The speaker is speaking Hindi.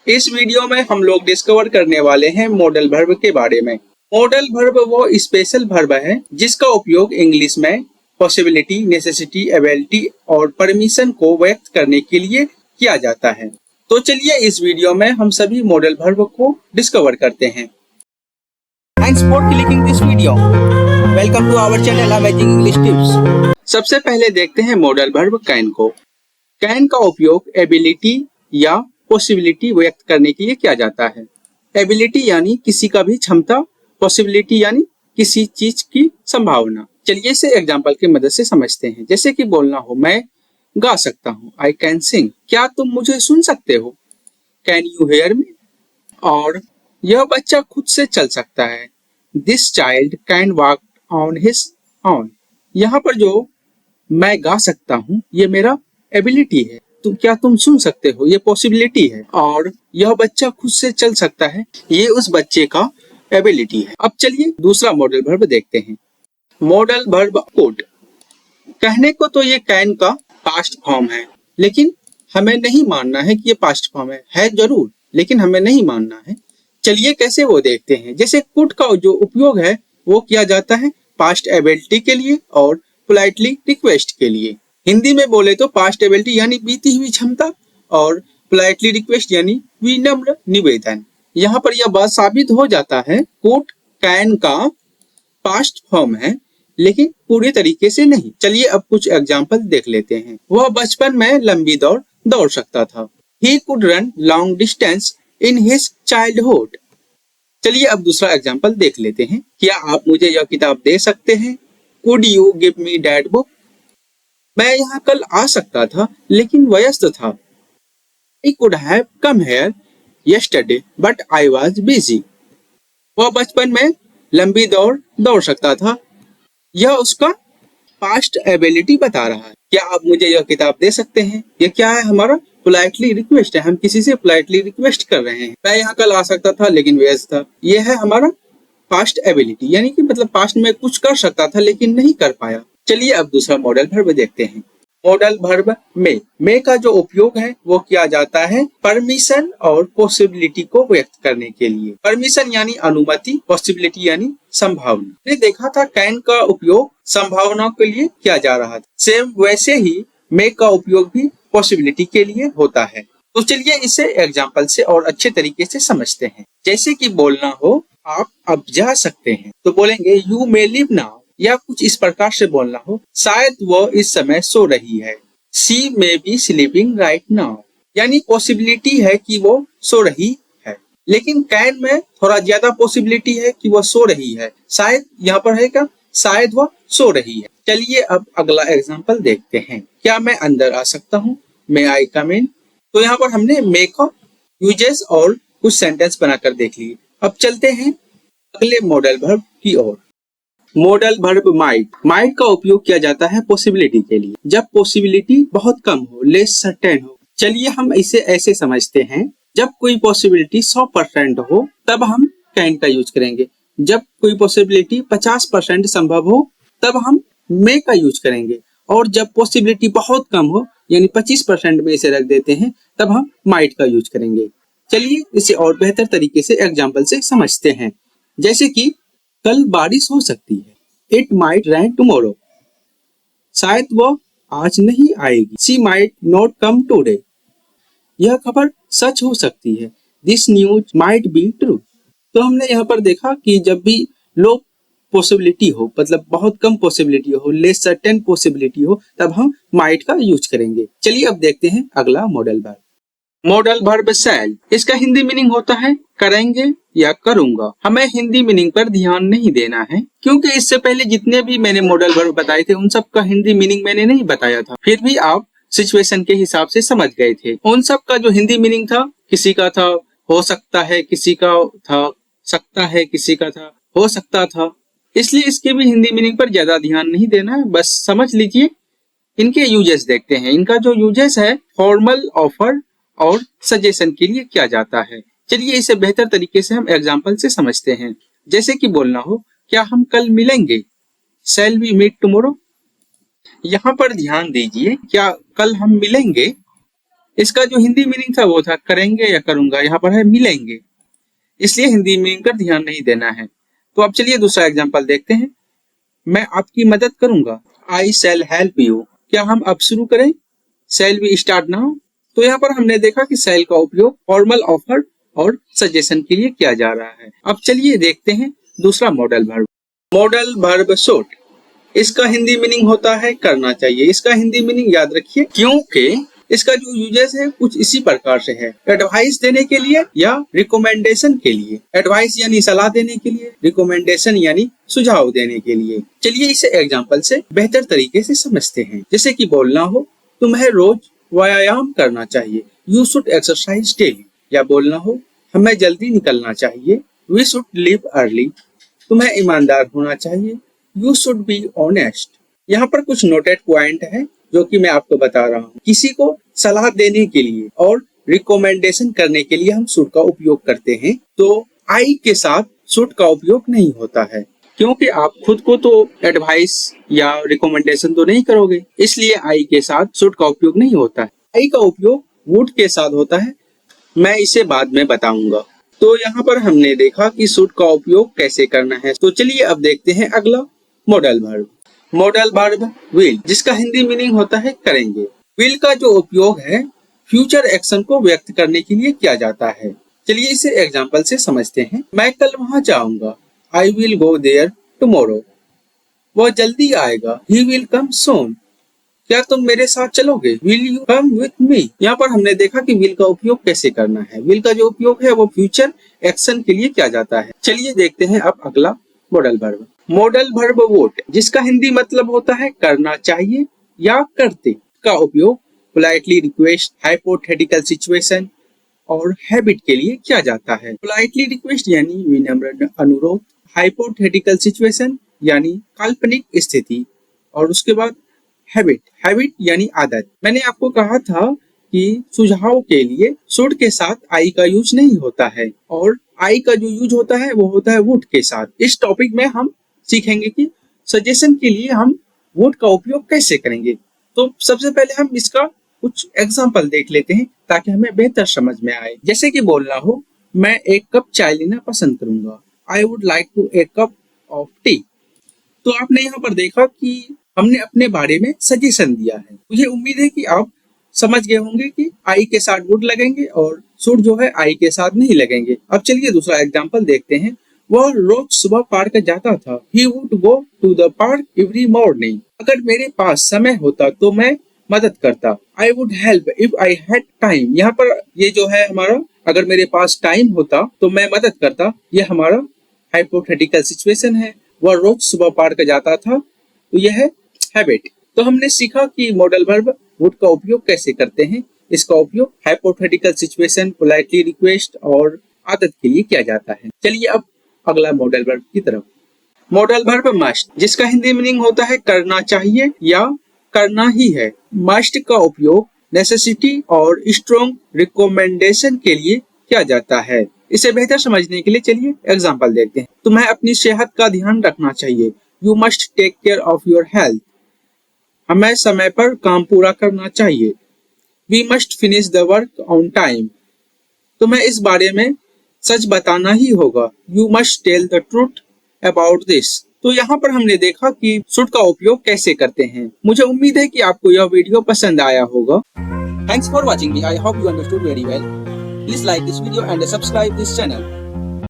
इस वीडियो में हम लोग डिस्कवर करने वाले हैं मॉडल वर्ब के बारे में। मॉडल वर्ब वो स्पेशल वर्ब है जिसका उपयोग इंग्लिश में पॉसिबिलिटी, नेसेसिटी, एबिलिटी और परमिशन को व्यक्त करने के लिए किया जाता है। तो चलिए इस वीडियो में हम सभी मॉडल वर्ब को डिस्कवर करते हैं। Thanks for clicking this video. Welcome to our channel Amazing English Tips. सबसे पहले देखते हैं मॉडल वर्ब कैन को। कैन का उपयोग एबिलिटी या पॉसिबिलिटी व्यक्त करने के लिए किया जाता है। एबिलिटी यानी किसी का भी क्षमता, पॉसिबिलिटी यानी किसी चीज की संभावना। चलिए इसे एग्जांपल की मदद से समझते हैं। जैसे कि बोलना हो, मैं गा सकता हूँ, आई कैन सिंग, क्या तुम मुझे सुन सकते हो, कैन यू हेयर मी। और यह बच्चा खुद से चल सकता है, this child can walk on his on. यहाँ पर जो मैं गा सकता हूँ ये मेरा एबिलिटी है, क्या तुम सुन सकते हो, ये पॉसिबिलिटी है। और यह बच्चा खुद से चल सकता है, ये उस बच्चे का एबिलिटी है। अब चलिए दूसरा मॉडल वर्ब देखते हैं। Modal verb could. कहने को तो ये कैन का पास्ट फॉर्म है, लेकिन हमें नहीं मानना है कि ये पास्ट फॉर्म है जरूर, लेकिन हमें नहीं मानना है। चलिए कैसे वो देखते हैं। जैसे कुड का जो उपयोग है वो किया जाता है पास्ट एबिलिटी के लिए और पोलाइटली रिक्वेस्ट के लिए। हिंदी में बोले तो पास्ट एबिलिटी यानी बीती हुई क्षमता और पोलाइटली रिक्वेस्ट यानी विनम्र निवेदन। यहाँ पर यह बात साबित हो जाता है कुड कैन का पास्ट फॉर्म है, लेकिन पूरे तरीके से नहीं। चलिए अब कुछ एग्जाम्पल देख लेते हैं। वह बचपन में लंबी दौड़ दौड़ सकता था। He could run long distance in his childhood. चलिए अब दूसरा एग्जाम्पल देख लेते हैं। क्या आप मुझे यह किताब दे सकते हैं, Could you give me that book? मैं यहाँ कल आ सकता था लेकिन व्यस्त था। I could have come here yesterday but I was busy. वह बचपन में लंबी दौड़ दौड़ सकता था। यह उसका पास्ट एबिलिटी बता रहा है। क्या आप मुझे यह किताब दे सकते हैं, यह क्या है, हमारा पोलाइटली रिक्वेस्ट है। हम किसी से पोलाइटली रिक्वेस्ट कर रहे हैं। मैं यहाँ कल आ सकता था लेकिन व्यस्त था। यह है हमारा पास्ट एबिलिटी, यानी कि मतलब पास्ट में कुछ कर सकता था लेकिन नहीं कर पाया। चलिए अब दूसरा मॉडल वर्ब देखते हैं। मॉडल वर्ब मे का जो उपयोग है वो किया जाता है परमिशन और पॉसिबिलिटी को व्यक्त करने के लिए। परमिशन यानी अनुमति, पॉसिबिलिटी यानी संभावना। हमने देखा था कैन का उपयोग संभावना के लिए किया जा रहा था, सेम वैसे ही मे का उपयोग भी पॉसिबिलिटी के लिए होता है। तो चलिए इसे एग्जाम्पल से और अच्छे तरीके से समझते हैं। जैसे कि बोलना हो, आप अब जा सकते हैं, तो बोलेंगे यू मे लिव नाउ। या कुछ इस प्रकार से बोलना हो, शायद वो इस समय सो रही है, she may be sleeping right now. यानी पॉसिबिलिटी है कि वो सो रही है, लेकिन कैन में थोड़ा ज्यादा पॉसिबिलिटी है कि वो सो रही है। शायद यहाँ पर है क्या, शायद वो सो रही है। चलिए अब अगला एग्जाम्पल देखते हैं। क्या मैं अंदर आ सकता हूँ, मे आई कम इन। तो यहाँ पर हमने मे का यूजेस और कुछ सेंटेंस बनाकर देख लिए। अब चलते हैं अगले मॉडल वर्ब की ओर। मॉडल वर्ब माइट का उपयोग किया जाता है पॉसिबिलिटी के लिए, जब पॉसिबिलिटी बहुत कम हो, लेस सर्टेन हो। चलिए हम इसे ऐसे समझते हैं, जब कोई पॉसिबिलिटी 100% हो तब हम कैन का यूज करेंगे। जब कोई पॉसिबिलिटी 50% संभव हो तब हम मे का यूज करेंगे। और जब पॉसिबिलिटी बहुत कम हो यानी 25% में इसे रख देते हैं, तब हम माइट का यूज करेंगे। चलिए इसे और बेहतर तरीके से एग्जाम्पल से समझते हैं। जैसे कि कल बारिश हो सकती है, इट माइट रेन टुमारो। शायद वो आज नहीं आएगी, she might not come today. यह खबर सच हो सकती है, this news might be true. तो हमने यहाँ पर देखा कि जब भी लो पॉसिबिलिटी हो, मतलब बहुत कम पॉसिबिलिटी हो, लेस सर्टेन पॉसिबिलिटी हो, तब हम माइट का यूज करेंगे। चलिए अब देखते हैं अगला मॉडल वर्ब। मॉडल वर्ब शैल, इसका हिंदी मीनिंग होता है करेंगे या करूंगा। हमें हिंदी मीनिंग पर ध्यान नहीं देना है, क्योंकि इससे पहले जितने भी मैंने मॉडल वर्ब बताए थे उन सब का हिंदी मीनिंग मैंने नहीं बताया था। फिर भी आप सिचुएशन के हिसाब से समझ गए थे। उन सब का जो हिंदी मीनिंग था, किसी का था हो सकता है, किसी का था सकता है, किसी का था हो सकता था। इसलिए इसके भी हिंदी मीनिंग पर ज्यादा ध्यान नहीं देना है, बस समझ लीजिए। इनके यूजेस देखते हैं। इनका जो यूजेस है फॉर्मल, ऑफर और सजेशन के लिए किया जाता है। चलिए इसे बेहतर तरीके से हम एग्जाम्पल से समझते हैं। जैसे कि बोलना हो, क्या हम कल मिलेंगे, शैल वी मीट टुमारो। यहाँ पर ध्यान दीजिए, क्या कल हम मिलेंगे इसका जो हिंदी मीनिंग था वो था करेंगे या करूंगा, यहाँ पर है मिलेंगे, इसलिए हिंदी मीनिंग पर ध्यान नहीं देना है। तो अब चलिए दूसरा एग्जांपल देखते हैं। मैं आपकी मदद करूंगा, आई शैल हेल्प यू। क्या हम अब शुरू करें? Shall we start now. तो यहाँ पर हमने देखा कि शैल का उपयोग फॉर्मल ऑफर और सजेशन के लिए किया जा रहा है। अब चलिए देखते हैं दूसरा modal verb. Modal verb should, इसका हिंदी मीनिंग होता है करना चाहिए। इसका हिंदी मीनिंग याद रखिए, क्योंकि इसका जो यूजेस है कुछ इसी प्रकार से है। एडवाइस देने के लिए या रिकमेंडेशन के लिए। एडवाइस यानी सलाह देने के लिए, रिकमेंडेशन यानी सुझाव देने के लिए। चलिए इसे एग्जांपल से बेहतर तरीके से समझते हैं। जैसे कि बोलना हो, तुम्हें रोज व्यायाम करना चाहिए, यू शुड एक्सरसाइज डेली। या बोलना हो, हमें जल्दी निकलना चाहिए, वी शुड लीव अर्ली। तुम्हें ईमानदार होना चाहिए, यू शुड बी ऑनेस्ट। यहाँ पर कुछ नोटेड पॉइंट है जो कि मैं आपको बता रहा हूँ। किसी को सलाह देने के लिए और रिकमेंडेशन करने के लिए हम शुड का उपयोग करते हैं, तो आई के साथ शुड का उपयोग नहीं होता है, क्योंकि आप खुद को तो एडवाइस या रिकमेंडेशन तो नहीं करोगे, इसलिए आई के साथ शुड का उपयोग नहीं होता है। आई का उपयोग वुड के साथ होता है, मैं इसे बाद में बताऊंगा। तो यहाँ पर हमने देखा कि शुड का उपयोग कैसे करना है। तो चलिए अब देखते हैं अगला modal verb. Modal verb will, जिसका हिंदी मीनिंग होता है करेंगे। विल का जो उपयोग है फ्यूचर एक्शन को व्यक्त करने के लिए किया जाता है। चलिए इसे एग्जांपल से समझते हैं। मैं कल वहां जाऊंगा, I will go there tomorrow. वह जल्दी आएगा, ही विल कम सून। क्या तुम मेरे साथ चलोगे, will you come with me. यहाँ पर हमने देखा कि विल का उपयोग कैसे करना है। विल का जो उपयोग है वो फ्यूचर एक्शन के लिए किया जाता है। चलिए देखते हैं अब अगला modal verb. Modal verb would, जिसका हिंदी मतलब होता है करना चाहिए या करते। का उपयोग पोलाइटली रिक्वेस्ट, हाइपोथेटिकल सिचुएशन और हैबिट के लिए किया जाता है। पोलाइटली रिक्वेस्ट यानी विनम्र अनुरोध, हाइपोथेटिकल सिचुएशन यानी काल्पनिक स्थिति, और उसके बाद हैबिट यानी आदत। मैंने आपको कहा था कि सुझाव के लिए शुड के साथ आई का यूज नहीं होता है, और आई का जो यूज होता है वो होता है वुड के साथ। इस टॉपिक में हम सीखेंगे कि सजेशन के लिए हम वुड का उपयोग कैसे करेंगे। तो सबसे पहले हम इसका कुछ एग्जाम्पल देख लेते हैं ताकि हमें बेहतर समझ में आए। जैसे कि बोलना हो, मैं एक कप चाय लेना पसंद करूंगा, I would like to a cup of tea. तो आपने यहाँ पर देखा कि हमने अपने बारे में सजेशन दिया है। मुझे उम्मीद है कि आप समझ गए होंगे कि आई के साथ वुड लगेंगे और शुड जो है आई के साथ नहीं लगेंगे। अब चलिए दूसरा एग्जांपल देखते हैं। वह रोज सुबह पार्क जाता था, he would go to the park every morning। अगर मेरे पास समय होता तो मैं मदद करता, I would help if I had time। यहाँ पर ये जो है हमारा अगर मेरे पास टाइम होता तो मैं मदद करता, ये हमारा हाइपोथेटिकल सिचुएशन है। वह रोज सुबह पार्क जाता था, तो यह है हैबिट। तो हमने सीखा कि मॉडल वर्ब वुड का उपयोग कैसे करते हैं। इसका उपयोग हाइपोथेटिकल सिचुएशन, पोलाइटली रिक्वेस्ट और आदत के लिए किया जाता है। चलिए अब अगला मॉडल वर्ब की तरफ। मॉडल वर्ब मस्ट, जिसका हिंदी मीनिंग होता है करना चाहिए या करना ही है। मस्ट का उपयोग नेसेसिटी और स्ट्रॉन्ग रिकमेंडेशन के लिए किया जाता है। इसे बेहतर समझने के लिए चलिए एग्जांपल देखते हैं। तुम्हें अपनी सेहत का ध्यान रखना चाहिए, you must take care of your health. हमें समय पर काम पूरा करना चाहिए, we must finish the work on time. तुम्हें इस बारे में सच बताना ही होगा, you must tell the truth about this. तो यहाँ पर हमने देखा कि शुड का उपयोग कैसे करते हैं। मुझे उम्मीद है कि आपको यह वीडियो पसंद आया होगा। Thanks for watching me. I hope you understood very well. Please like this video and subscribe this channel.